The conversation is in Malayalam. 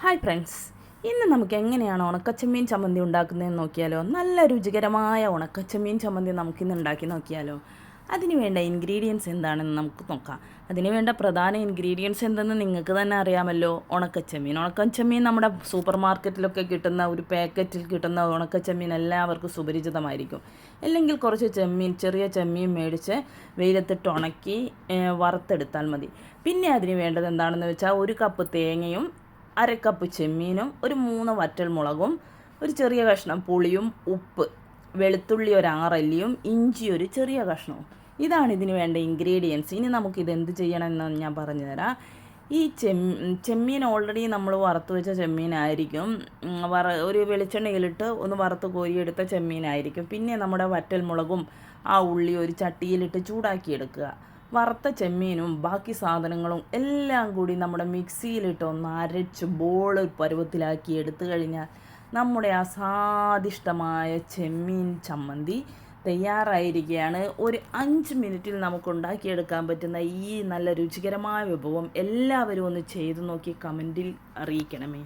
ഹായ് ഫ്രണ്ട്സ്, ഇന്ന് നമുക്ക് എങ്ങനെയാണ് ഉണക്കച്ചെമ്മീൻ ചമ്മന്തി ഉണ്ടാക്കുന്നതെന്ന് നോക്കിയാലോ. നല്ല രുചികരമായ ഉണക്കച്ചെമ്മീൻ ചമ്മന്തി നമുക്കിന്ന് ഉണ്ടാക്കി നോക്കിയാലോ. അതിന് വേണ്ട ഇൻഗ്രീഡിയൻസ് എന്താണെന്ന് നമുക്ക് നോക്കാം. അതിന് വേണ്ട പ്രധാന ഇൻഗ്രീഡിയൻസ് എന്തെന്ന് നിങ്ങൾക്ക് തന്നെ അറിയാമല്ലോ. ഉണക്കച്ചെമ്മീൻ നമ്മുടെ സൂപ്പർ മാർക്കറ്റിലൊക്കെ കിട്ടുന്ന ഒരു പാക്കറ്റിൽ കിട്ടുന്ന ഉണക്കച്ചെമ്മീൻ എല്ലാവർക്കും സുപരിചിതമായിരിക്കും. അല്ലെങ്കിൽ കുറച്ച് ചെറിയ ചെമ്മീൻ മേടിച്ച് വെയിലത്തിട്ട് ഉണക്കി വറുത്തെടുത്താൽ മതി. പിന്നെ അതിന് വേണ്ടത് എന്താണെന്ന് വെച്ചാൽ 1 കപ്പ് തേങ്ങയും 1/2 കപ്പ് ചെമ്മീനും 3 വറ്റൽമുളകും ഒരു ചെറിയ കഷ്ണം പുളിയും ഉപ്പ്, വെളുത്തുള്ളി 6 അല്ലിയും ഇഞ്ചി ഒരു ചെറിയ കഷ്ണവും. ഇതാണ് ഇതിന് വേണ്ട ഇൻഗ്രീഡിയൻസ്. ഇനി നമുക്കിത് എന്ത് ചെയ്യണമെന്ന് ഞാൻ പറഞ്ഞുതരാം. ഈ ചെമ്മീൻ ഓൾറെഡി നമ്മൾ വറുത്ത് വെച്ച ചെമ്മീനായിരിക്കും. ഒരു വെളിച്ചെണ്ണയിലിട്ട് ഒന്ന് വറുത്ത് കോരിയെടുത്ത ചെമ്മീനായിരിക്കും. പിന്നെ നമ്മുടെ വറ്റൽമുളകും ആ ഉള്ളി ഒരു ചട്ടിയിലിട്ട് ചൂടാക്കിയെടുക്കുക. വറുത്ത ചെമ്മീനും ബാക്കി സാധനങ്ങളും എല്ലാം കൂടി നമ്മുടെ മിക്സിയിലിട്ട് ഒന്ന് അരച്ച് ബോൾ പരുവത്തിലാക്കി എടുത്തു കഴിഞ്ഞാൽ നമ്മുടെ സ്വാദിഷ്ടമായ ചെമ്മീൻ ചമ്മന്തി തയ്യാറായിരിക്കുകയാണ്. ഒരു 5 മിനിറ്റിൽ നമുക്ക് ഉണ്ടാക്കിയെടുക്കാൻ പറ്റുന്ന ഈ നല്ല രുചികരമായ വിഭവം എല്ലാവരും ഒന്ന് ചെയ്തു നോക്കി കമൻറ്റിൽ അറിയിക്കണമേ.